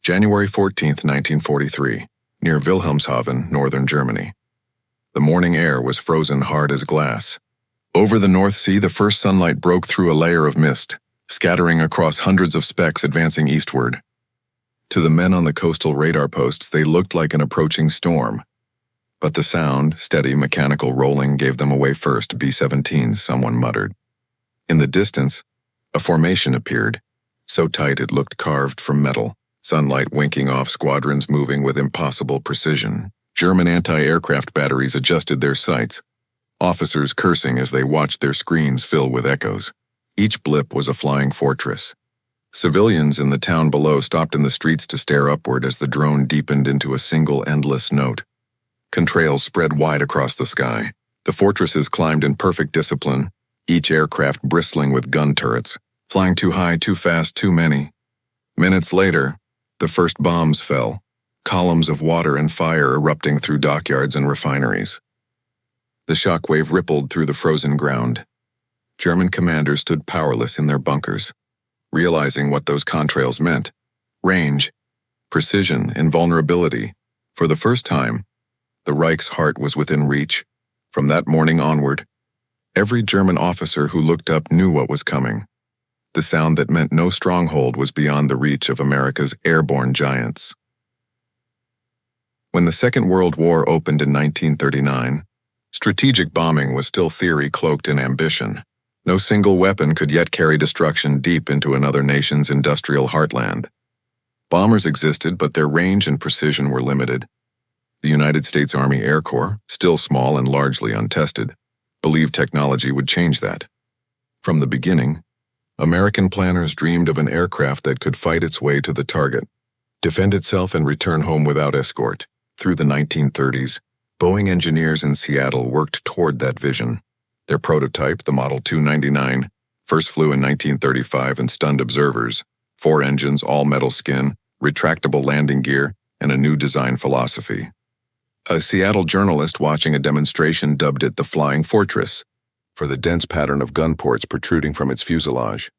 January 14, 1943, near Wilhelmshaven, northern Germany. The morning air was frozen hard as glass. Over the North Sea, the first sunlight broke through a layer of mist, scattering across hundreds of specks advancing eastward. To the men on the coastal radar posts, they looked like an approaching storm. But the sound, steady mechanical rolling, gave them away first. B-17s, someone muttered. In the distance, a formation appeared, so tight it looked carved from metal, sunlight winking off, squadrons moving with impossible precision. German anti-aircraft batteries adjusted their sights, officers cursing as they watched their screens fill with echoes. Each blip was a flying fortress. Civilians in the town below stopped in the streets to stare upward as the drone deepened into a single endless note. Contrails spread wide across the sky. The fortresses climbed in perfect discipline, each aircraft bristling with gun turrets, flying too high, too fast, too many. Minutes later, the first bombs fell, columns of water and fire erupting through dockyards and refineries. The shockwave rippled through the frozen ground. German commanders stood powerless in their bunkers, realizing what those contrails meant: range, precision, invulnerability. For the first time, the Reich's heart was within reach. From that morning onward, every German officer who looked up knew what was coming. The sound that meant no stronghold was beyond the reach of America's airborne giants. When the Second World War opened in 1939, strategic bombing was still theory cloaked in ambition. No single weapon could yet carry destruction deep into another nation's industrial heartland. Bombers existed, but their range and precision were limited. The United States Army Air Corps, still small and largely untested, believed technology would change that. From the beginning, American planners dreamed of an aircraft that could fight its way to the target, defend itself and return home without escort. Through the 1930s, Boeing engineers in Seattle worked toward that vision. Their prototype, the Model 299, first flew in 1935 and stunned observers. 4 engines, all metal skin, retractable landing gear, and a new design philosophy. A Seattle journalist watching a demonstration dubbed it the Flying Fortress, for the dense pattern of gun ports protruding from its fuselage.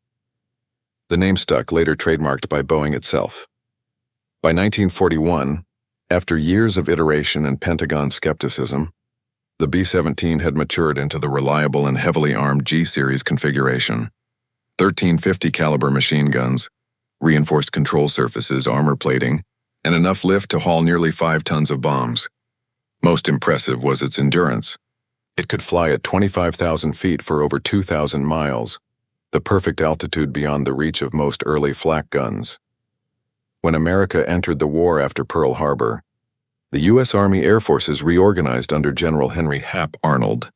The name stuck, later trademarked by Boeing itself. By 1941, after years of iteration and Pentagon skepticism, the B-17 had matured into the reliable and heavily armed G-series configuration. 1350 caliber machine guns, reinforced control surfaces, armor plating, and enough lift to haul nearly 5 tons of bombs. Most impressive was its endurance. It could fly at 25,000 feet for over 2,000 miles, the perfect altitude beyond the reach of most early flak guns. When America entered the war after Pearl Harbor, the U.S. Army Air Forces reorganized under General Henry Hap Arnold,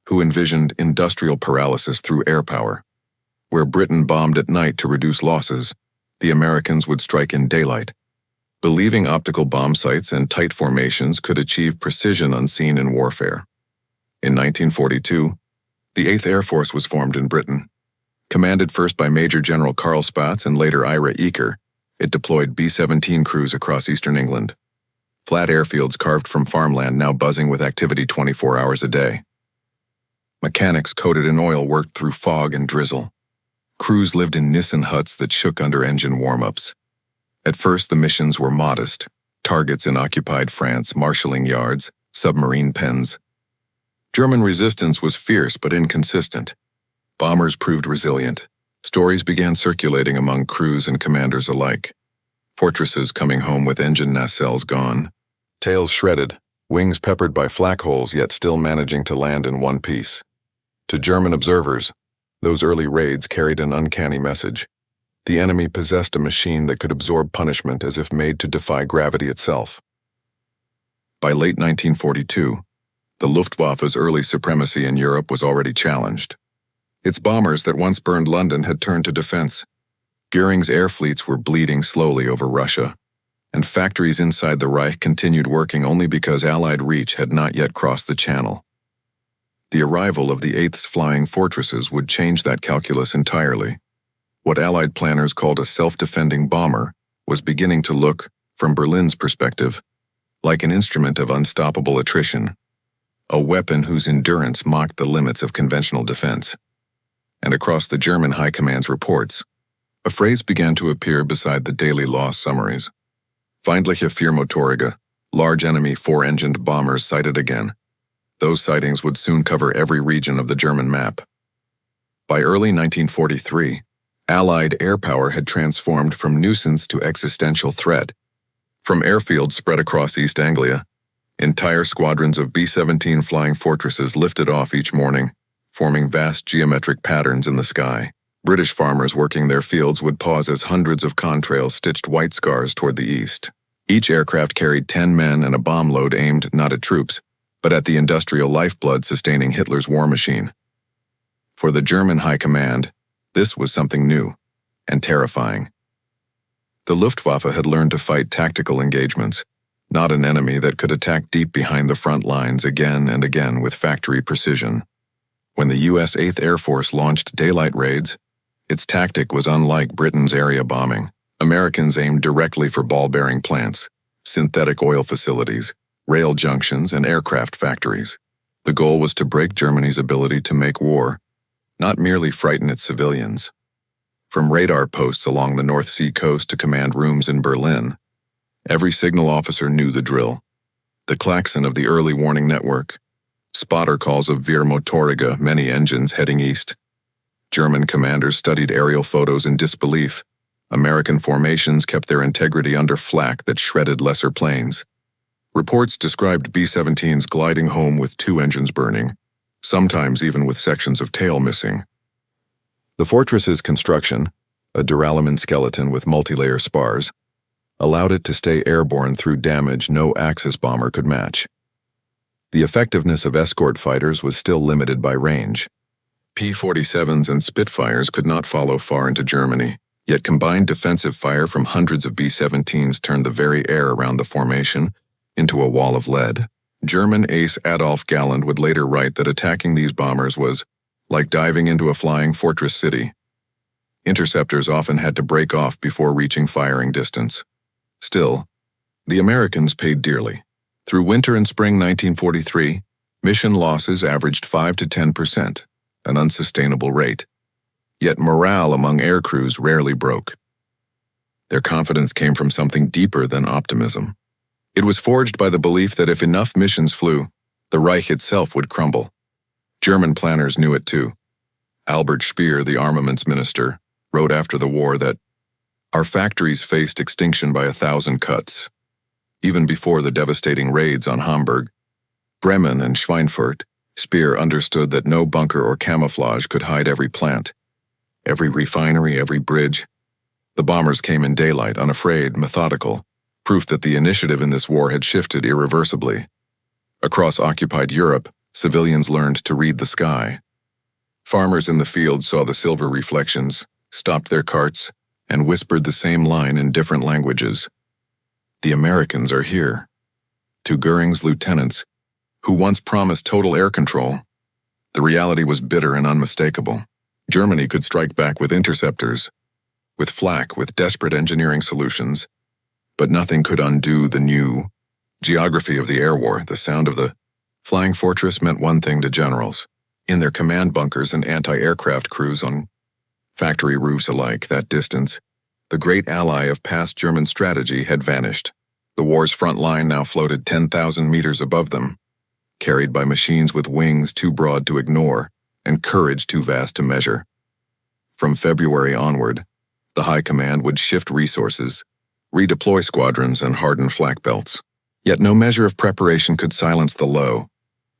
who envisioned industrial paralysis through air power. Where Britain bombed at night to reduce losses, the Americans would strike in daylight, believing optical bomb sights and tight formations could achieve precision unseen in warfare. In 1942, the 8th Air Force was formed in Britain. Commanded first by Major General Carl Spaatz and later Ira Eaker, it deployed B-17 crews across eastern England. Flat airfields carved from farmland now buzzing with activity 24 hours a day. Mechanics coated in oil worked through fog and drizzle. Crews lived in Nissen huts that shook under engine warm-ups. At first, the missions were modest: targets in occupied France, marshalling yards, submarine pens. German resistance was fierce but inconsistent. Bombers proved resilient. Stories began circulating among crews and commanders alike. Fortresses coming home with engine nacelles gone, tails shredded, wings peppered by flak holes yet still managing to land in one piece. To German observers, those early raids carried an uncanny message. The enemy possessed a machine that could absorb punishment as if made to defy gravity itself. By late 1942, the Luftwaffe's early supremacy in Europe was already challenged. Its bombers that once burned London had turned to defense. Goering's air fleets were bleeding slowly over Russia, and factories inside the Reich continued working only because Allied reach had not yet crossed the Channel. The arrival of the 8th's flying fortresses would change that calculus entirely. What Allied planners called a self-defending bomber was beginning to look, from Berlin's perspective, like an instrument of unstoppable attrition, a weapon whose endurance mocked the limits of conventional defense. And across the German High Command's reports, a phrase began to appear beside the daily loss summaries: Feindliche Viermotorige, large enemy four-engined bombers sighted again. Those sightings would soon cover every region of the German map. By early 1943, Allied air power had transformed from nuisance to existential threat. From airfields spread across East Anglia, entire squadrons of B-17 flying fortresses lifted off each morning, forming vast geometric patterns in the sky. British farmers working their fields would pause as hundreds of contrails stitched white scars toward the east. Each aircraft carried 10 men and a bomb load aimed not at troops, but at the industrial lifeblood sustaining Hitler's war machine. For the German High Command, this was something new and terrifying. The Luftwaffe had learned to fight tactical engagements, not an enemy that could attack deep behind the front lines again and again with factory precision. When the U.S. 8th Air Force launched daylight raids, its tactic was unlike Britain's area bombing. Americans aimed directly for ball-bearing plants, synthetic oil facilities, rail junctions, and aircraft factories. The goal was to break Germany's ability to make war, not merely frighten its civilians. From radar posts along the North Sea coast to command rooms in Berlin, every signal officer knew the drill. The klaxon of the early warning network, spotter calls of Viermotorige, many engines heading east. German commanders studied aerial photos in disbelief. American formations kept their integrity under flak that shredded lesser planes. Reports described B-17s gliding home with 2 engines burning, sometimes even with sections of tail missing. The fortress's construction, a duralumin skeleton with multi-layer spars, allowed it to stay airborne through damage no Axis bomber could match. The effectiveness of escort fighters was still limited by range. P-47s and Spitfires could not follow far into Germany, yet combined defensive fire from hundreds of B-17s turned the very air around the formation into a wall of lead. German ace Adolf Galland would later write that attacking these bombers was like diving into a flying fortress city. Interceptors often had to break off before reaching firing distance. Still, the Americans paid dearly. Through winter and spring 1943, mission losses averaged 5 to 10%. An unsustainable rate. Yet morale among air crews rarely broke. Their confidence came from something deeper than optimism. It was forged by the belief that if enough missions flew, the Reich itself would crumble. German planners knew it too. Albert Speer, the armaments minister, wrote after the war that our factories faced extinction by 1,000 cuts. Even before the devastating raids on Hamburg, Bremen, and Schweinfurt, Speer understood that no bunker or camouflage could hide every plant, every refinery, every bridge. The bombers came in daylight, unafraid, methodical, proof that the initiative in this war had shifted irreversibly. Across occupied Europe, civilians learned to read the sky. Farmers in the field saw the silver reflections, stopped their carts, and whispered the same line in different languages. The Americans are here. To Goering's lieutenants, who once promised total air control, the reality was bitter and unmistakable. Germany could strike back with interceptors, with flak, with desperate engineering solutions, but nothing could undo the new geography of the air war. The sound of the flying fortress meant one thing to generals. In their command bunkers and anti-aircraft crews on factory roofs alike, that distance, the great ally of past German strategy had vanished. The war's front line now floated 10,000 meters above them, carried by machines with wings too broad to ignore and courage too vast to measure. From February onward, the High Command would shift resources, redeploy squadrons, and harden flak belts. Yet no measure of preparation could silence the low,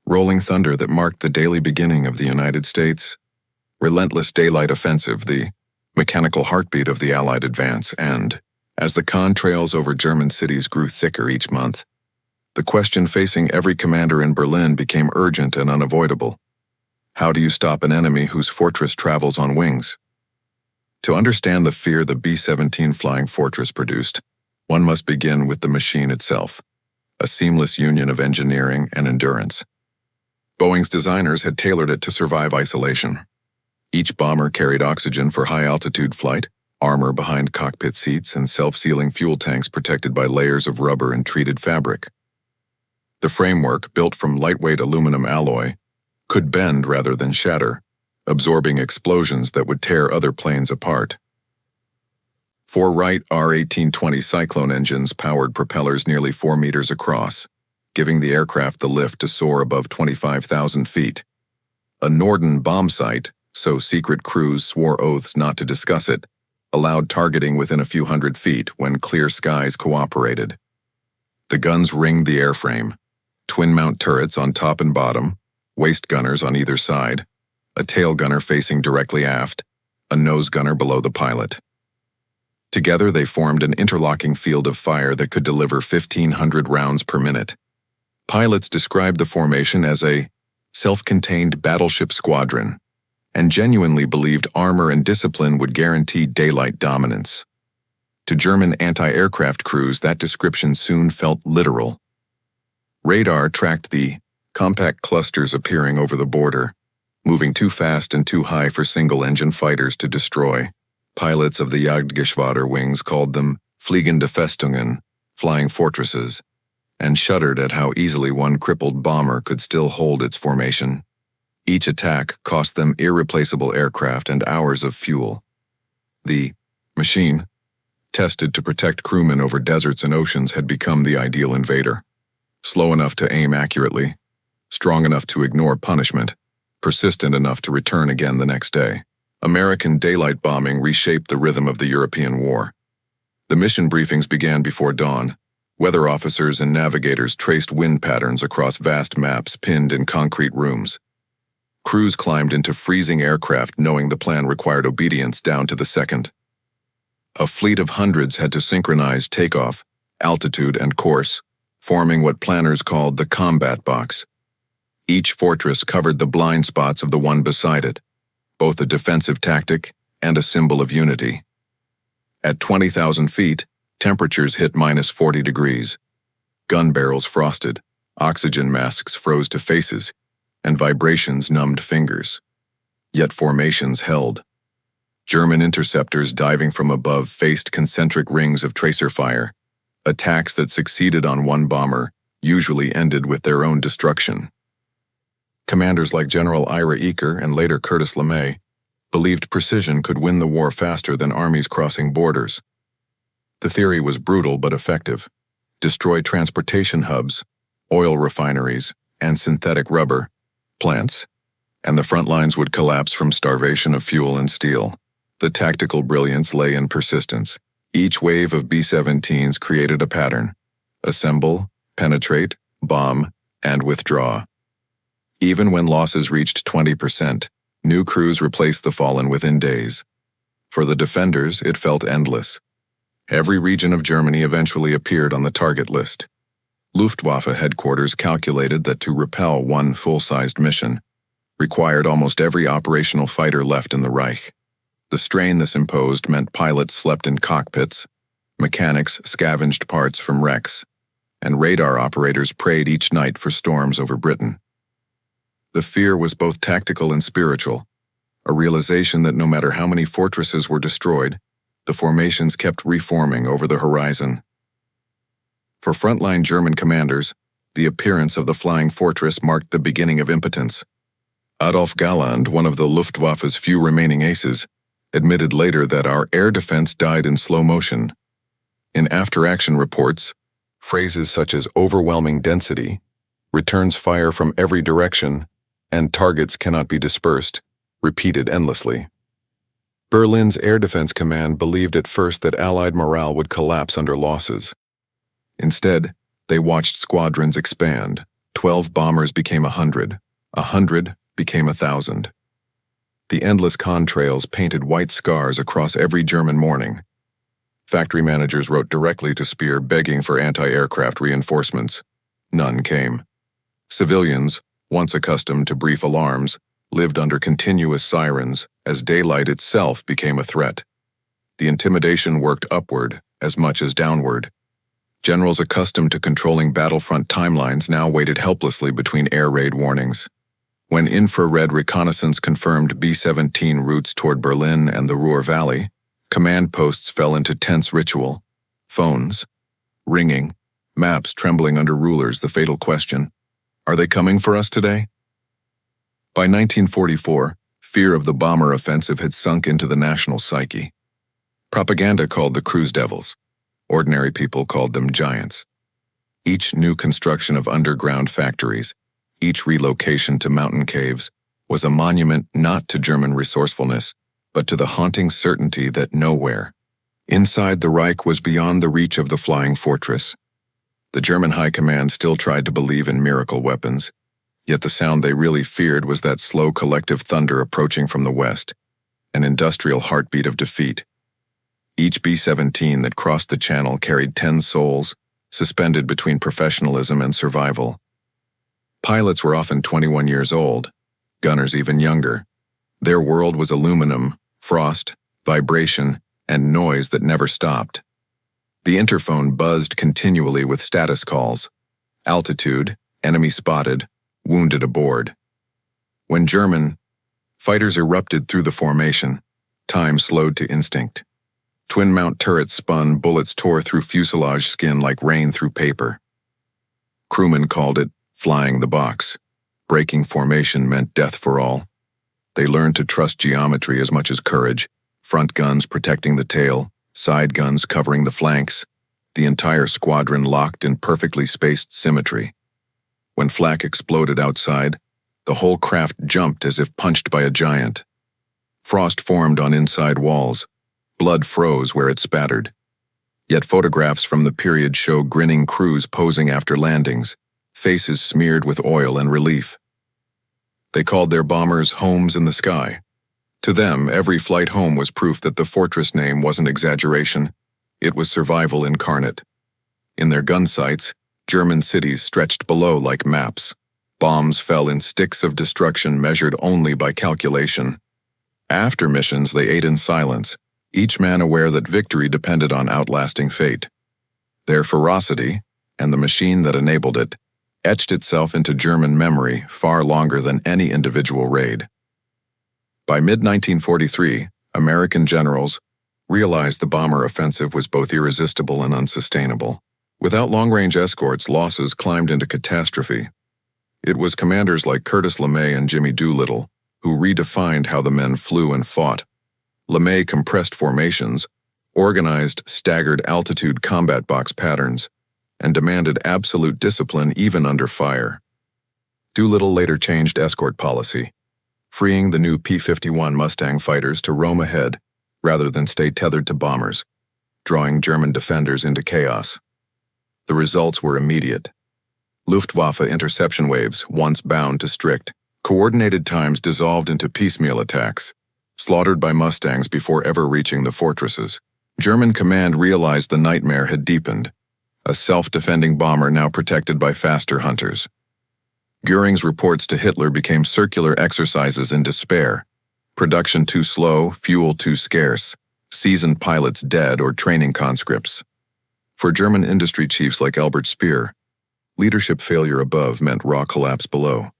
rolling thunder that marked the daily beginning of the United States' relentless daylight offensive, the mechanical heartbeat of the Allied advance. And, as the contrails over German cities grew thicker each month, the question facing every commander in Berlin became urgent and unavoidable. How do you stop an enemy whose fortress travels on wings? To understand the fear the B-17 flying fortress produced, one must begin with the machine itself, a seamless union of engineering and endurance. Boeing's designers had tailored it to survive isolation. Each bomber carried oxygen for high-altitude flight, armor behind cockpit seats, and self-sealing fuel tanks protected by layers of rubber and treated fabric. The framework, built from lightweight aluminum alloy, could bend rather than shatter, absorbing explosions that would tear other planes apart. Four Wright R-1820 Cyclone engines powered propellers nearly 4 meters across, giving the aircraft the lift to soar above 25,000 feet. A Norden bomb sight, so secret crews swore oaths not to discuss it, allowed targeting within a few hundred feet when clear skies cooperated. The guns ringed the airframe, twin-mount turrets on top and bottom, waist gunners on either side, a tail gunner facing directly aft, a nose gunner below the pilot. Together they formed an interlocking field of fire that could deliver 1,500 rounds per minute. Pilots described the formation as a self-contained battleship squadron, and genuinely believed armor and discipline would guarantee daylight dominance. To German anti-aircraft crews, that description soon felt literal. Radar tracked the compact clusters appearing over the border, moving too fast and too high for single-engine fighters to destroy. Pilots of the Jagdgeschwader wings called them fliegende Festungen, flying fortresses, and shuddered at how easily one crippled bomber could still hold its formation. Each attack cost them irreplaceable aircraft and hours of fuel. The machine, tested to protect crewmen over deserts and oceans, had become the ideal invader. Slow enough to aim accurately, strong enough to ignore punishment, persistent enough to return again the next day. American daylight bombing reshaped the rhythm of the European war. The mission briefings began before dawn. Weather officers and navigators traced wind patterns across vast maps pinned in concrete rooms. Crews climbed into freezing aircraft knowing the plan required obedience down to the second. A fleet of hundreds had to synchronize takeoff, altitude, and course, forming what planners called the combat box. Each fortress covered the blind spots of the one beside it, both a defensive tactic and a symbol of unity. At 20,000 feet, temperatures hit -40 degrees. Gun barrels frosted, oxygen masks froze to faces, and vibrations numbed fingers. Yet formations held. German interceptors diving from above faced concentric rings of tracer fire. Attacks that succeeded on one bomber usually ended with their own destruction. Commanders like General Ira Eaker and later Curtis LeMay believed precision could win the war faster than armies crossing borders. The theory was brutal but effective. Destroy transportation hubs, oil refineries, and synthetic rubber plants, and the front lines would collapse from starvation of fuel and steel. The tactical brilliance lay in persistence. Each wave of B-17s created a pattern: assemble, penetrate, bomb, and withdraw. Even when losses reached 20%, new crews replaced the fallen within days. For the defenders, it felt endless. Every region of Germany eventually appeared on the target list. Luftwaffe headquarters calculated that to repel one full-sized mission required almost every operational fighter left in the Reich. The strain this imposed meant pilots slept in cockpits, mechanics scavenged parts from wrecks, and radar operators prayed each night for storms over Britain. The fear was both tactical and spiritual, a realization that no matter how many fortresses were destroyed, the formations kept reforming over the horizon. For frontline German commanders, the appearance of the flying fortress marked the beginning of impotence. Adolf Galland, one of the Luftwaffe's few remaining aces, admitted later that our air defense died in slow motion. In after-action reports, phrases such as overwhelming density, returns fire from every direction, and targets cannot be dispersed, repeated endlessly. Berlin's Air Defense Command believed at first that Allied morale would collapse under losses. Instead, they watched squadrons expand. 12 bombers became 100, 100 became 1,000. The endless contrails painted white scars across every German morning. Factory managers wrote directly to Speer begging for anti-aircraft reinforcements. None came. Civilians, once accustomed to brief alarms, lived under continuous sirens as daylight itself became a threat. The intimidation worked upward as much as downward. Generals accustomed to controlling battlefront timelines now waited helplessly between air raid warnings. When infrared reconnaissance confirmed B-17 routes toward Berlin and the Ruhr Valley, command posts fell into tense ritual. Phones ringing, maps trembling under rulers, the fatal question: are they coming for us today? By 1944, fear of the bomber offensive had sunk into the national psyche. Propaganda called the crews devils. Ordinary people called them giants. Each new construction of underground factories, each relocation to mountain caves, was a monument not to German resourcefulness, but to the haunting certainty that nowhere, inside the Reich, was beyond the reach of the flying fortress. The German high command still tried to believe in miracle weapons, yet the sound they really feared was that slow collective thunder approaching from the west, an industrial heartbeat of defeat. Each B-17 that crossed the channel carried 10 souls, suspended between professionalism and survival. Pilots were often 21 years old, gunners even younger. Their world was aluminum, frost, vibration, and noise that never stopped. The interphone buzzed continually with status calls: altitude, enemy spotted, wounded aboard. When German fighters erupted through the formation, time slowed to instinct. Twin-mount turrets spun, bullets tore through fuselage skin like rain through paper. Crewmen called it flying the box. Breaking formation meant death for all. They learned to trust geometry as much as courage, front guns protecting the tail, side guns covering the flanks, the entire squadron locked in perfectly spaced symmetry. When flak exploded outside, the whole craft jumped as if punched by a giant. Frost formed on inside walls. Blood froze where it spattered. Yet photographs from the period show grinning crews posing after landings, faces smeared with oil and relief. They called their bombers homes in the sky. To them, every flight home was proof that the fortress name wasn't exaggeration, it was survival incarnate. In their gun sights, German cities stretched below like maps. Bombs fell in sticks of destruction measured only by calculation. After missions, they ate in silence, each man aware that victory depended on outlasting fate. Their ferocity, and the machine that enabled it, etched itself into German memory far longer than any individual raid. By mid-1943, American generals realized the bomber offensive was both irresistible and unsustainable. Without long-range escorts, losses climbed into catastrophe. It was commanders like Curtis LeMay and Jimmy Doolittle who redefined how the men flew and fought. LeMay compressed formations, organized staggered altitude combat box patterns, and demanded absolute discipline even under fire. Doolittle later changed escort policy, freeing the new P-51 Mustang fighters to roam ahead rather than stay tethered to bombers, drawing German defenders into chaos. The results were immediate. Luftwaffe interception waves, once bound to strict, coordinated times, dissolved into piecemeal attacks, slaughtered by Mustangs before ever reaching the fortresses. German command realized the nightmare had deepened, a self-defending bomber now protected by faster hunters. Göring's reports to Hitler became circular exercises in despair. Production too slow, fuel too scarce, seasoned pilots dead or training conscripts. For German industry chiefs like Albert Speer, leadership failure above meant raw collapse below.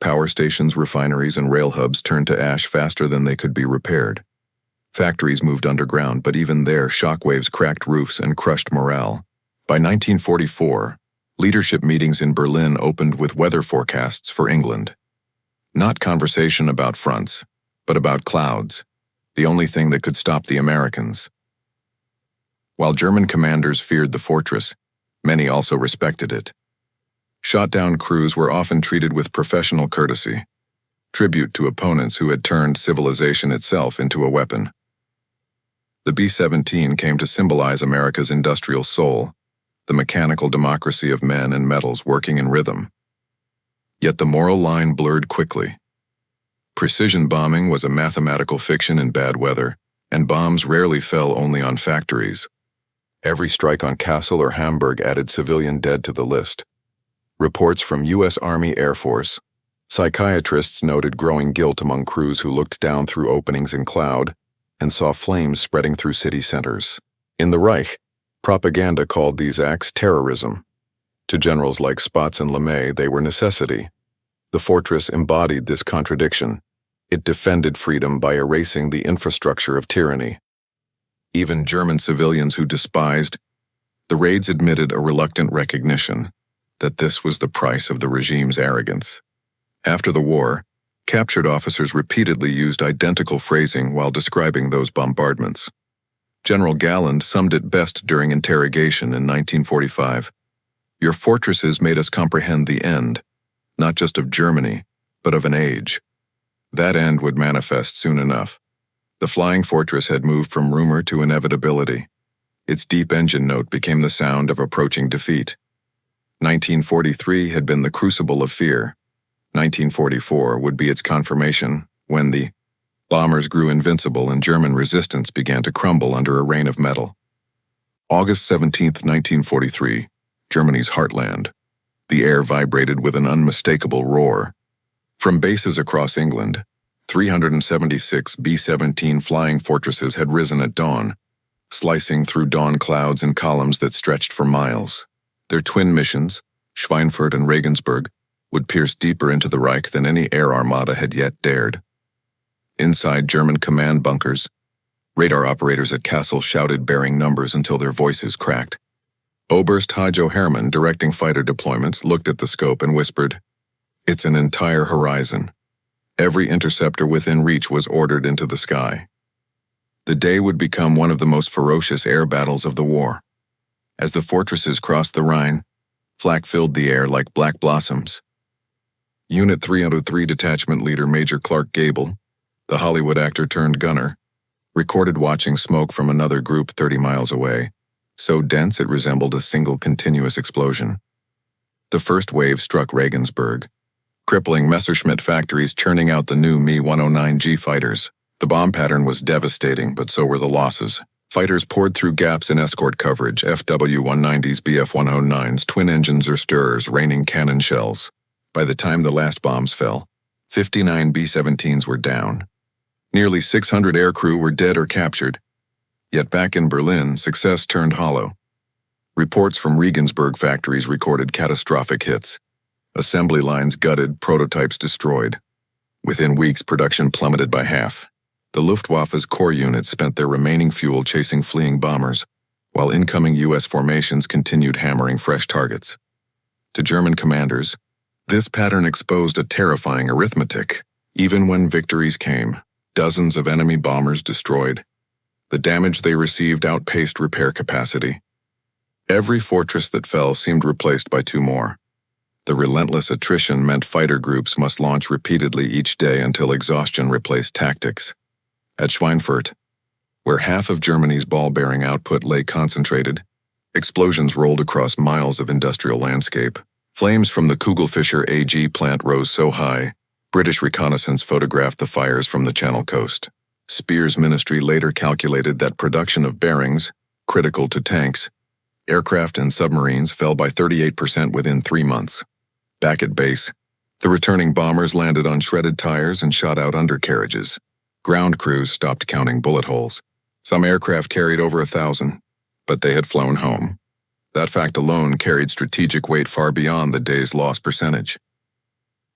Power stations, refineries, and rail hubs turned to ash faster than they could be repaired. Factories moved underground, but even there, shockwaves cracked roofs and crushed morale. By 1944, leadership meetings in Berlin opened with weather forecasts for England. Not conversation about fronts, but about clouds, the only thing that could stop the Americans. While German commanders feared the fortress, many also respected it. Shot-down crews were often treated with professional courtesy, tribute to opponents who had turned civilization itself into a weapon. The B-17 came to symbolize America's industrial soul, the mechanical democracy of men and metals working in rhythm. Yet the moral line blurred quickly. Precision bombing was a mathematical fiction in bad weather, and bombs rarely fell only on factories. Every strike on Kassel or Hamburg added civilian dead to the list. Reports from U.S. Army Air Force. Psychiatrists noted growing guilt among crews who looked down through openings in cloud and saw flames spreading through city centers. In the Reich, propaganda called these acts terrorism. To generals like Spaatz and LeMay, they were necessity. The fortress embodied this contradiction. It defended freedom by erasing the infrastructure of tyranny. Even German civilians who despised the raids admitted a reluctant recognition that this was the price of the regime's arrogance. After the war, captured officers repeatedly used identical phrasing while describing those bombardments. General Galland summed it best during interrogation in 1945. "Your fortresses made us comprehend the end, not just of Germany, but of an age." That end would manifest soon enough. The flying fortress had moved from rumor to inevitability. Its deep engine note became the sound of approaching defeat. 1943 had been the crucible of fear. 1944 would be its confirmation, when the bombers grew invincible and German resistance began to crumble under a rain of metal. August 17, 1943, Germany's heartland. The air vibrated with an unmistakable roar. From bases across England, 376 B-17 flying fortresses had risen at dawn, slicing through dawn clouds in columns that stretched for miles. Their twin missions, Schweinfurt and Regensburg, would pierce deeper into the Reich than any air armada had yet dared. Inside German command bunkers, radar operators at Kassel shouted bearing numbers until their voices cracked. Oberst Hajo Hermann, directing fighter deployments, looked at the scope and whispered, "It's an entire horizon." Every interceptor within reach was ordered into the sky. The day would become one of the most ferocious air battles of the war. As the fortresses crossed the Rhine, flak filled the air like black blossoms. Unit 303 Detachment Leader Major Clark Gable, the Hollywood actor turned gunner, recorded watching smoke from another group 30 miles away, so dense it resembled a single continuous explosion. The first wave struck Regensburg, crippling Messerschmitt factories churning out the new Me-109G fighters. The bomb pattern was devastating, but so were the losses. Fighters poured through gaps in escort coverage, FW-190s, Bf-109s, twin engines or stirrers, raining cannon shells. By the time the last bombs fell, 59 B-17s were down. Nearly 600 aircrew were dead or captured. Yet back in Berlin, success turned hollow. Reports from Regensburg factories recorded catastrophic hits. Assembly lines gutted, prototypes destroyed. Within weeks, production plummeted by half. The Luftwaffe's core units spent their remaining fuel chasing fleeing bombers, while incoming U.S. formations continued hammering fresh targets. To German commanders, this pattern exposed a terrifying arithmetic. Even when victories came, dozens of enemy bombers destroyed. The damage they received outpaced repair capacity. Every fortress that fell seemed replaced by two more. The relentless attrition meant fighter groups must launch repeatedly each day until exhaustion replaced tactics. At Schweinfurt, where half of Germany's ball-bearing output lay concentrated, explosions rolled across miles of industrial landscape. Flames from the Kugelfischer AG plant rose so high, British reconnaissance photographed the fires from the Channel coast. Speer's ministry later calculated that production of bearings, critical to tanks, aircraft and submarines fell by 38% within 3 months. Back at base, the returning bombers landed on shredded tires and shot out undercarriages. Ground crews stopped counting bullet holes. Some aircraft carried over 1,000, but they had flown home. That fact alone carried strategic weight far beyond the day's loss percentage.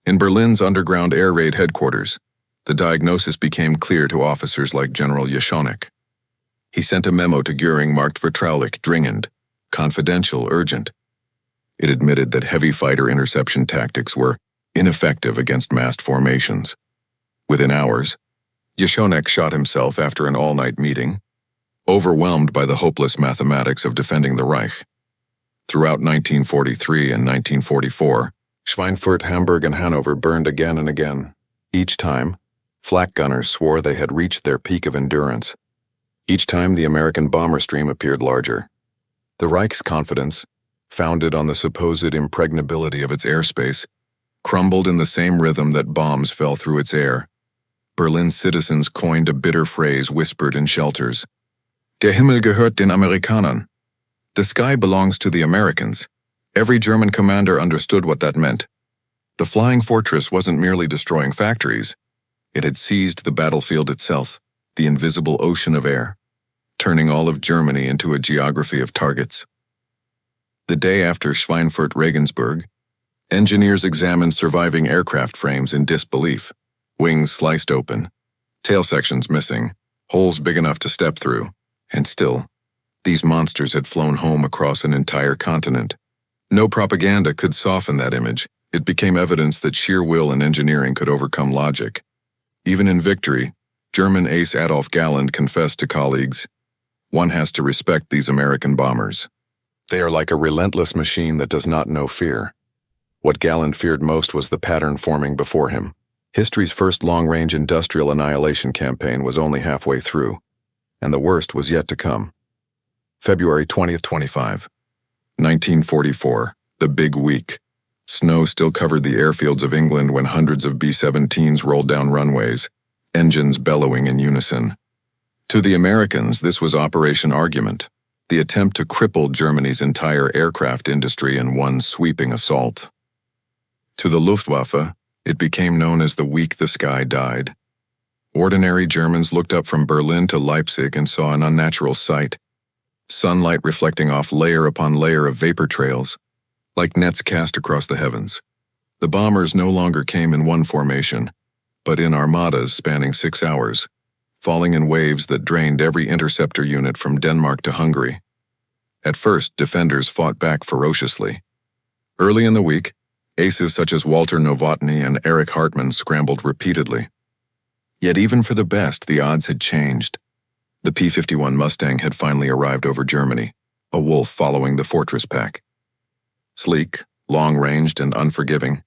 In Berlin's underground air raid headquarters, the diagnosis became clear to officers like General Jeschonnek. He sent a memo to Göring marked vertraulich, dringend, confidential, urgent. It admitted that heavy fighter interception tactics were ineffective against massed formations. Within hours, Jeschonnek shot himself after an all-night meeting, overwhelmed by the hopeless mathematics of defending the Reich. Throughout 1943 and 1944, Schweinfurt, Hamburg, and Hanover burned again and again. Each time, flak gunners swore they had reached their peak of endurance. Each time the American bomber stream appeared larger. The Reich's confidence, founded on the supposed impregnability of its airspace, crumbled in the same rhythm that bombs fell through its air. Berlin's citizens coined a bitter phrase whispered in shelters. Der Himmel gehört den Amerikanern. The sky belongs to the Americans. Every German commander understood what that meant. The flying fortress wasn't merely destroying factories. It had seized the battlefield itself, the invisible ocean of air, turning all of Germany into a geography of targets. The day after Schweinfurt-Regensburg, engineers examined surviving aircraft frames in disbelief. Wings sliced open, tail sections missing, holes big enough to step through, and still, these monsters had flown home across an entire continent. No propaganda could soften that image. It became evidence that sheer will and engineering could overcome logic. Even in victory, German ace Adolf Galland confessed to colleagues, One has to respect these American bombers. They are like a relentless machine that does not know fear. What Galland feared most was the pattern forming before him. History's first long-range industrial annihilation campaign was only halfway through, and the worst was yet to come. February 20th, 1944, the big week. Snow still covered the airfields of England when hundreds of B-17s rolled down runways, engines bellowing in unison. To the Americans, this was Operation Argument, the attempt to cripple Germany's entire aircraft industry in one sweeping assault. To the Luftwaffe, it became known as the week the sky died. Ordinary Germans looked up from Berlin to Leipzig and saw an unnatural sight. Sunlight reflecting off layer upon layer of vapor trails, like nets cast across the heavens. The bombers no longer came in one formation, but in armadas spanning 6 hours, falling in waves that drained every interceptor unit from Denmark to Hungary. At first, defenders fought back ferociously. Early in the week, aces such as Walter Novotny and Erich Hartmann scrambled repeatedly. Yet even for the best, the odds had changed. The P-51 Mustang had finally arrived over Germany, a wolf following the fortress pack. Sleek, long-ranged, and unforgiving,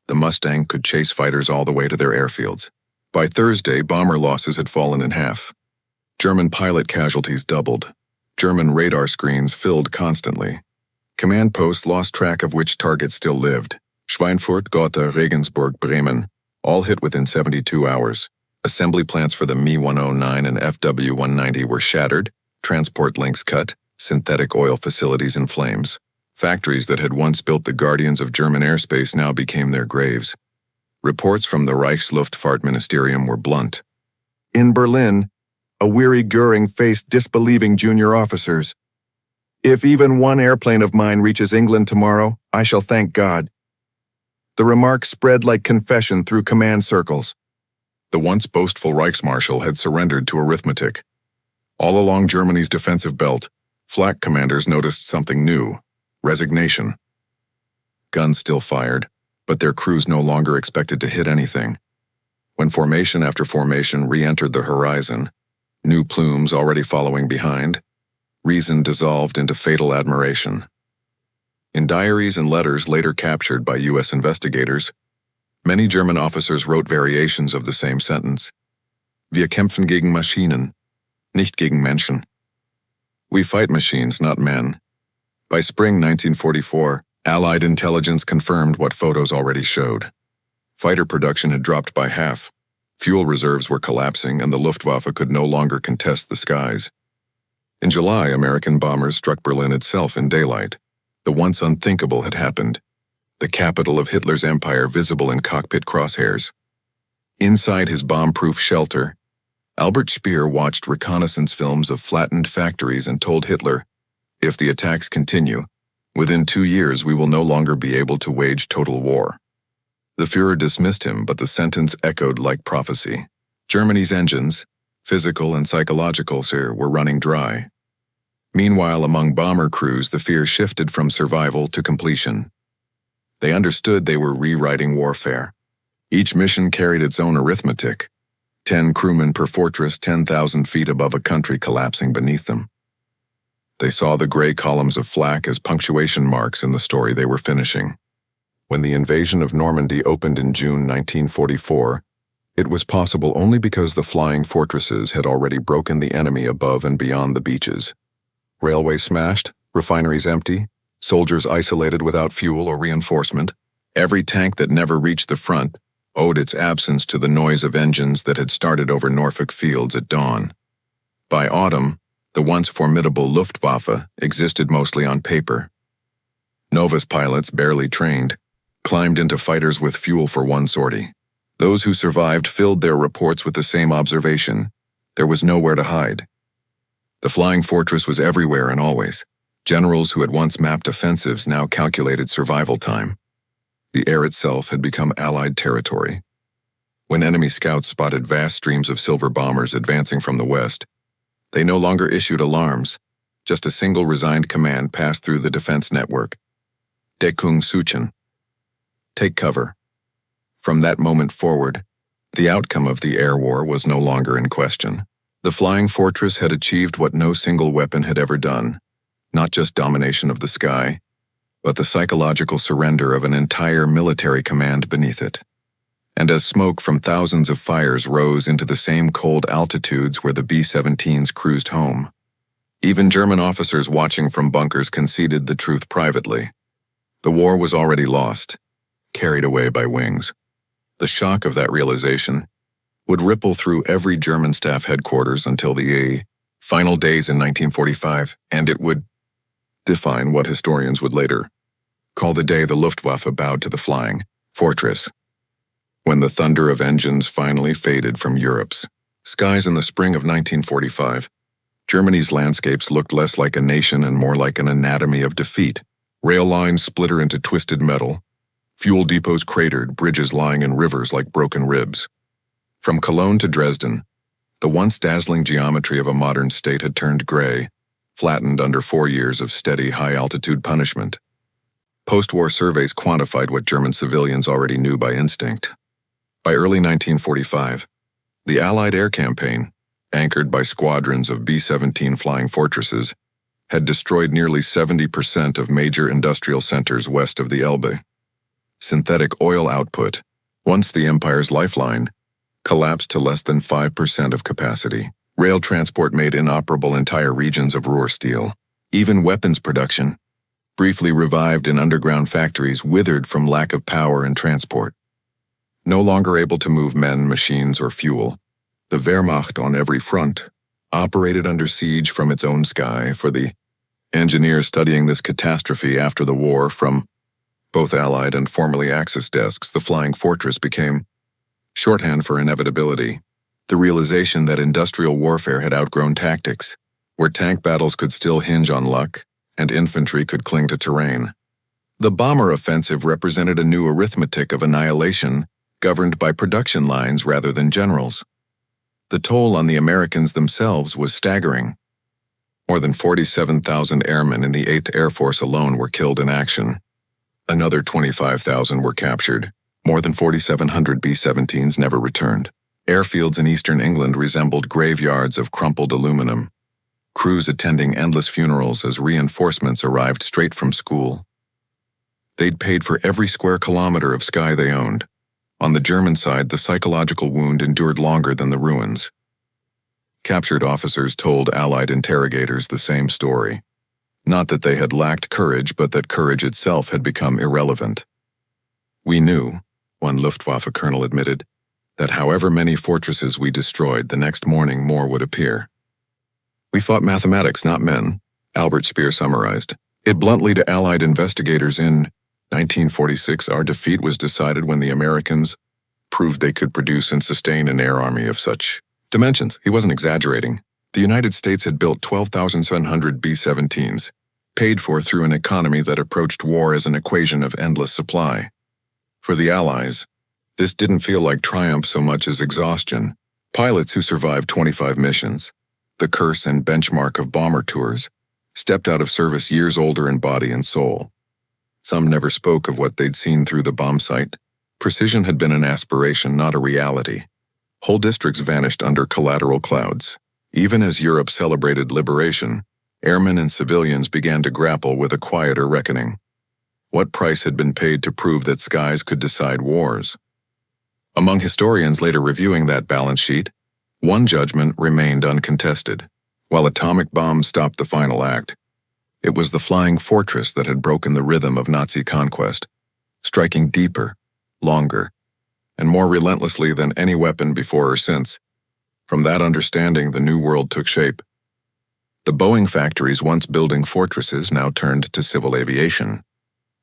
the Mustang could chase fighters all the way to their airfields. By Thursday, bomber losses had fallen in half. German pilot casualties doubled. German radar screens filled constantly. Command posts lost track of which targets still lived. Schweinfurt, Gotha, Regensburg, Bremen, all hit within 72 hours. Assembly plants for the Me-109 and FW-190 were shattered, transport links cut, synthetic oil facilities in flames. Factories that had once built the guardians of German airspace now became their graves. Reports from the Reich's Luftfahrt Ministerium were blunt. In Berlin, a weary Göring faced disbelieving junior officers. If even one airplane of mine reaches England tomorrow, I shall thank God. The remark spread like confession through command circles. The once boastful Reichsmarschall had surrendered to arithmetic. All along Germany's defensive belt, flak commanders noticed something new: resignation. Guns still fired, but their crews no longer expected to hit anything. When formation after formation re-entered the horizon, new plumes already following behind, reason dissolved into fatal admiration. In diaries and letters later captured by U.S. investigators, many German officers wrote variations of the same sentence. Wir kämpfen gegen Maschinen, nicht gegen Menschen. We fight machines, not men. By spring 1944, Allied intelligence confirmed what photos already showed. Fighter production had dropped by half, fuel reserves were collapsing, and the Luftwaffe could no longer contest the skies. In July, American bombers struck Berlin itself in daylight. The once unthinkable had happened. The capital of Hitler's empire visible in cockpit crosshairs. Inside his bomb-proof shelter, Albert Speer watched reconnaissance films of flattened factories and told Hitler, "If the attacks continue, within 2 years we will no longer be able to wage total war." The Führer dismissed him, but the sentence echoed like prophecy. Germany's engines, physical and psychological, were running dry. Meanwhile, among bomber crews, the fear shifted from survival to completion. They understood they were rewriting warfare. Each mission carried its own arithmetic. 10 crewmen per fortress, 10,000 feet above a country collapsing beneath them. They saw the gray columns of flak as punctuation marks in the story they were finishing. When the invasion of Normandy opened in June 1944, it was possible only because the flying fortresses had already broken the enemy above and beyond the beaches. Railways smashed, refineries empty, soldiers isolated without fuel or reinforcement. Every tank that never reached the front owed its absence to the noise of engines that had started over Norfolk fields at dawn. By autumn, the once formidable Luftwaffe existed mostly on paper. Novice pilots, barely trained, climbed into fighters with fuel for one sortie. Those who survived filled their reports with the same observation: there was nowhere to hide. The flying fortress was everywhere and always. Generals who had once mapped offensives now calculated survival time. The air itself had become Allied territory. When enemy scouts spotted vast streams of silver bombers advancing from the west, they no longer issued alarms. Just a single resigned command passed through the defense network: Deckung suchen. Take cover. From that moment forward, the outcome of the air war was no longer in question. The flying fortress had achieved what no single weapon had ever done, not just domination of the sky, but the psychological surrender of an entire military command beneath it. And as smoke from thousands of fires rose into the same cold altitudes where the B-17s cruised home, even German officers watching from bunkers conceded the truth privately. The war was already lost, carried away by wings. The shock of that realization would ripple through every German staff headquarters until the final days in 1945, and it would define what historians would later call the day the Luftwaffe bowed to the flying fortress. When the thunder of engines finally faded from Europe's skies in the spring of 1945, Germany's landscapes looked less like a nation and more like an anatomy of defeat. Rail lines splitter into twisted metal, fuel depots cratered, bridges lying in rivers like broken ribs. From Cologne to Dresden, the once dazzling geometry of a modern state had turned gray, flattened under 4 years of steady, high-altitude punishment. Post-war surveys quantified what German civilians already knew by instinct. By early 1945, the Allied air campaign, anchored by squadrons of B-17 flying fortresses, had destroyed nearly 70% of major industrial centers west of the Elbe. Synthetic oil output, once the empire's lifeline, collapsed to less than 5% of capacity. Rail transport made inoperable entire regions of Ruhr steel. Even weapons production, briefly revived in underground factories, withered from lack of power and transport. No longer able to move men, machines, or fuel, the Wehrmacht on every front operated under siege from its own sky. For the engineers studying this catastrophe after the war from both Allied and formerly Axis desks, the flying fortress became shorthand for inevitability, the realization that industrial warfare had outgrown tactics, where tank battles could still hinge on luck and infantry could cling to terrain. The bomber offensive represented a new arithmetic of annihilation governed by production lines rather than generals. The toll on the Americans themselves was staggering. More than 47,000 airmen in the 8th Air Force alone were killed in action. Another 25,000 were captured. More than 4,700 B-17s never returned. Airfields in eastern England resembled graveyards of crumpled aluminum, crews attending endless funerals as reinforcements arrived straight from school. They'd paid for every square kilometer of sky they owned. On the German side, the psychological wound endured longer than the ruins. Captured officers told Allied interrogators the same story. Not that they had lacked courage, but that courage itself had become irrelevant. We knew, one Luftwaffe colonel admitted, that however many fortresses we destroyed, the next morning more would appear. We fought mathematics, not men, Albert Speer summarized. It bluntly to Allied investigators in 1946, our defeat was decided when the Americans proved they could produce and sustain an air army of such dimensions. He wasn't exaggerating. The United States had built 12,700 B-17s, paid for through an economy that approached war as an equation of endless supply. For the Allies, this didn't feel like triumph so much as exhaustion. Pilots who survived 25 missions, the curse and benchmark of bomber tours, stepped out of service years older in body and soul. Some never spoke of what they'd seen through the bomb sight. Precision had been an aspiration, not a reality. Whole districts vanished under collateral clouds. Even as Europe celebrated liberation, airmen and civilians began to grapple with a quieter reckoning. What price had been paid to prove that skies could decide wars? Among historians later reviewing that balance sheet, one judgment remained uncontested. While atomic bombs stopped the final act, it was the flying fortress that had broken the rhythm of Nazi conquest, striking deeper, longer, and more relentlessly than any weapon before or since. From that understanding, the New World took shape. The Boeing factories once building fortresses now turned to civil aviation.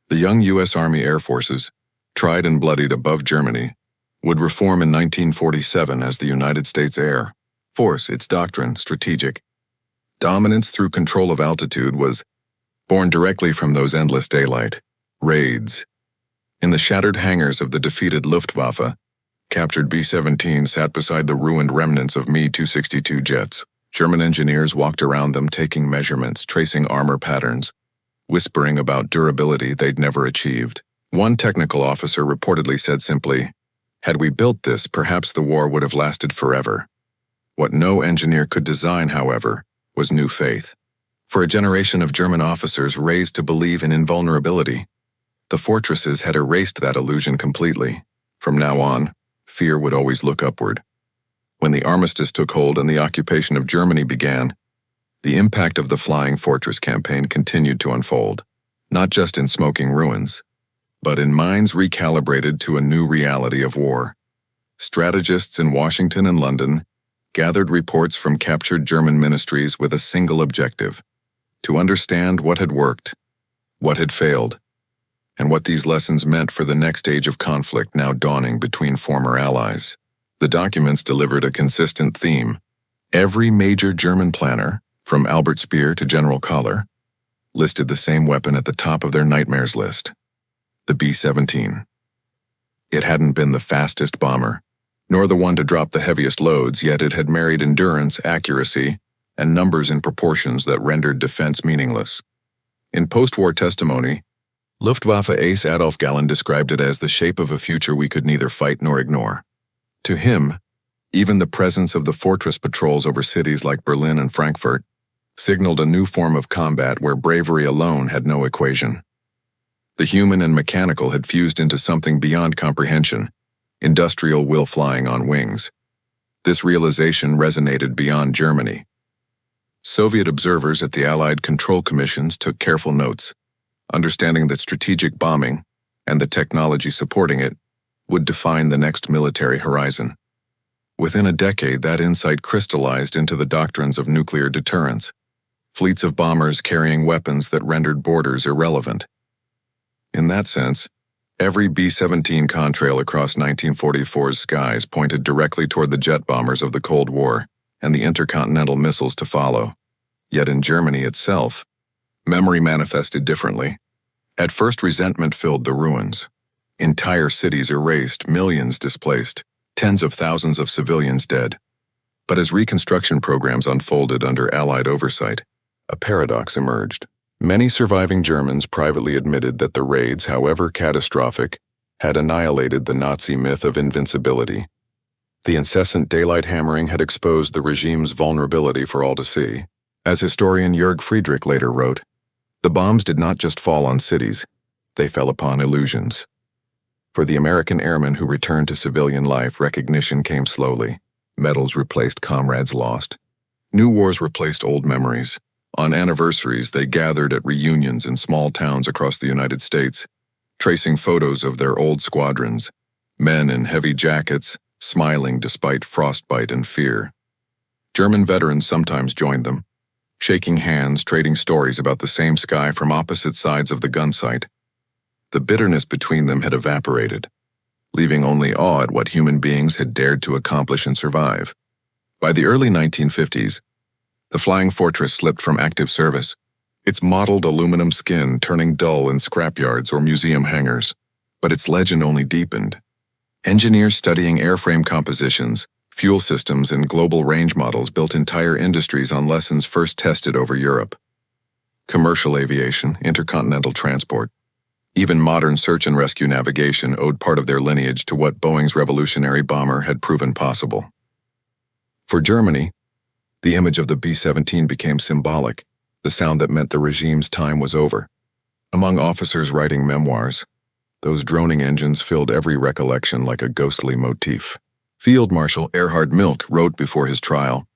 The young U.S. Army Air Forces, tried and bloodied above Germany, would reform in 1947 as the United States Air Force. Its doctrine, strategic dominance through control of altitude, was born directly from those endless daylight raids. In the shattered hangars of the defeated Luftwaffe, captured B-17 sat beside the ruined remnants of Me-262 jets. German engineers walked around them, taking measurements, tracing armor patterns, whispering about durability they'd never achieved. One technical officer reportedly said simply, "Had we built this, perhaps the war would have lasted forever." What no engineer could design, however, was new faith. For a generation of German officers raised to believe in invulnerability, the fortresses had erased that illusion completely. From now on, fear would always look upward. When the armistice took hold and the occupation of Germany began, the impact of the Flying Fortress campaign continued to unfold, not just in smoking ruins, but in minds recalibrated to a new reality of war. Strategists in Washington and London gathered reports from captured German ministries with a single objective: to understand what had worked, what had failed, and what these lessons meant for the next age of conflict now dawning between former allies. The documents delivered a consistent theme. Every major German planner, from Albert Speer to General Koller, listed the same weapon at the top of their nightmares list: the B-17. It hadn't been the fastest bomber, nor the one to drop the heaviest loads, yet it had married endurance, accuracy, and numbers in proportions that rendered defense meaningless. In post-war testimony, Luftwaffe ace Adolf Galland described it as the shape of a future we could neither fight nor ignore. To him, even the presence of the fortress patrols over cities like Berlin and Frankfurt signaled a new form of combat where bravery alone had no equation. The human and mechanical had fused into something beyond comprehension: industrial will flying on wings. This realization resonated beyond Germany. Soviet observers at the Allied Control Commissions took careful notes, understanding that strategic bombing, and the technology supporting it, would define the next military horizon. Within a decade, that insight crystallized into the doctrines of nuclear deterrence: fleets of bombers carrying weapons that rendered borders irrelevant. In that sense, every B-17 contrail across 1944's skies pointed directly toward the jet bombers of the Cold War and the intercontinental missiles to follow. Yet in Germany itself, memory manifested differently. At first, resentment filled the ruins. Entire cities erased, millions displaced, tens of thousands of civilians dead. But as reconstruction programs unfolded under Allied oversight, a paradox emerged. Many surviving Germans privately admitted that the raids, however catastrophic, had annihilated the Nazi myth of invincibility. The incessant daylight hammering had exposed the regime's vulnerability for all to see. As historian Jörg Friedrich later wrote, the bombs did not just fall on cities, they fell upon illusions. For the American airmen who returned to civilian life, recognition came slowly. Medals replaced comrades lost. New wars replaced old memories. On anniversaries, they gathered at reunions in small towns across the United States, tracing photos of their old squadrons, men in heavy jackets, smiling despite frostbite and fear. German veterans sometimes joined them, shaking hands, trading stories about the same sky from opposite sides of the gun sight. The bitterness between them had evaporated, leaving only awe at what human beings had dared to accomplish and survive. By the early 1950s, the Flying Fortress slipped from active service, its mottled aluminum skin turning dull in scrapyards or museum hangars. But its legend only deepened. Engineers studying airframe compositions, fuel systems, and global range models built entire industries on lessons first tested over Europe. Commercial aviation, intercontinental transport, even modern search and rescue navigation owed part of their lineage to what Boeing's revolutionary bomber had proven possible. For Germany, the image of the B-17 became symbolic, the sound that meant the regime's time was over. Among officers writing memoirs, those droning engines filled every recollection like a ghostly motif. Field Marshal Erhard Milch wrote before his trial,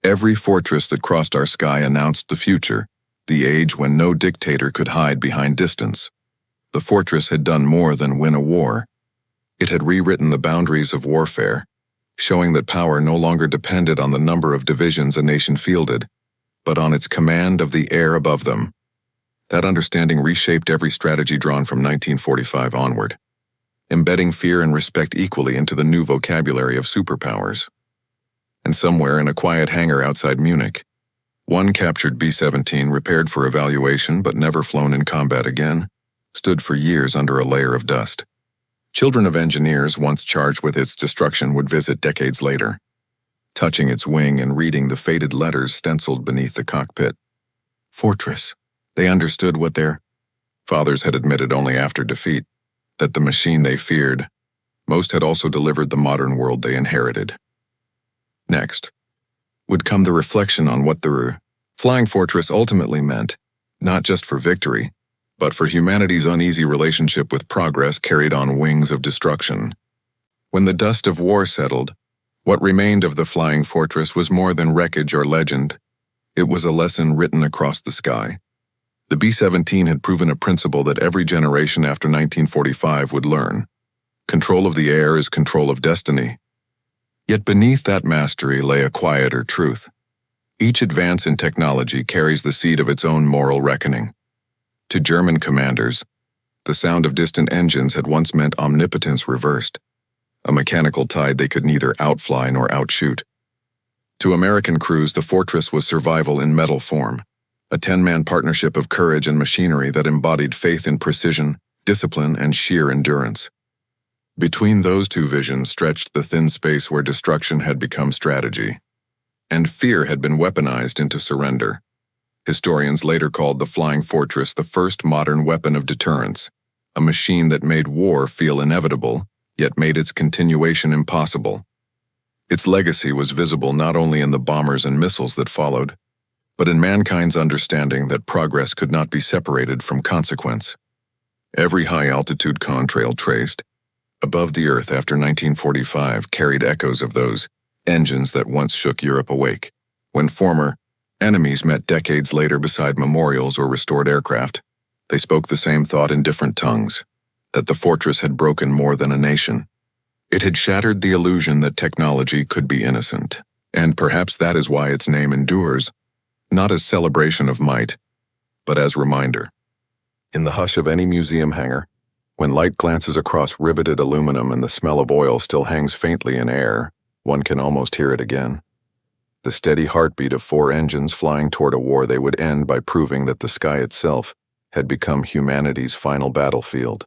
"Every fortress that crossed our sky announced the future, the age when no dictator could hide behind distance. The fortress had done more than win a war. It had rewritten the boundaries of warfare, showing that power no longer depended on the number of divisions a nation fielded, but on its command of the air above them." That understanding reshaped every strategy drawn from 1945 onward, embedding fear and respect equally into the new vocabulary of superpowers. And somewhere in a quiet hangar outside Munich, one captured B-17, repaired for evaluation but never flown in combat again, stood for years under a layer of dust. Children of engineers once charged with its destruction would visit decades later, touching its wing and reading the faded letters stenciled beneath the cockpit. Fortress. They understood what their fathers had admitted only after defeat, that the machine they feared most had also delivered the modern world they inherited. Next, would come the reflection on what the flying fortress ultimately meant, not just for victory, but for humanity's uneasy relationship with progress carried on wings of destruction. When the dust of war settled, what remained of the flying fortress was more than wreckage or legend. It was a lesson written across the sky. The B-17 had proven a principle that every generation after 1945 would learn. Control of the air is control of destiny. Yet beneath that mastery lay a quieter truth. Each advance in technology carries the seed of its own moral reckoning. To German commanders, the sound of distant engines had once meant omnipotence reversed, a mechanical tide they could neither outfly nor outshoot. To American crews, the fortress was survival in metal form, a 10-man partnership of courage and machinery that embodied faith in precision, discipline, and sheer endurance. Between those two visions stretched the thin space where destruction had become strategy, and fear had been weaponized into surrender. Historians later called the flying fortress the first modern weapon of deterrence, a machine that made war feel inevitable, yet made its continuation impossible. Its legacy was visible not only in the bombers and missiles that followed, but in mankind's understanding that progress could not be separated from consequence. Every high-altitude contrail traced above the Earth after 1945 carried echoes of those engines that once shook Europe awake, when former enemies met decades later beside memorials or restored aircraft. They spoke the same thought in different tongues, that the fortress had broken more than a nation. It had shattered the illusion that technology could be innocent, and perhaps that is why its name endures, not as celebration of might, but as reminder. In the hush of any museum hangar, when light glances across riveted aluminum and the smell of oil still hangs faintly in air, one can almost hear it again. The steady heartbeat of 4 engines flying toward a war they would end by proving that the sky itself had become humanity's final battlefield.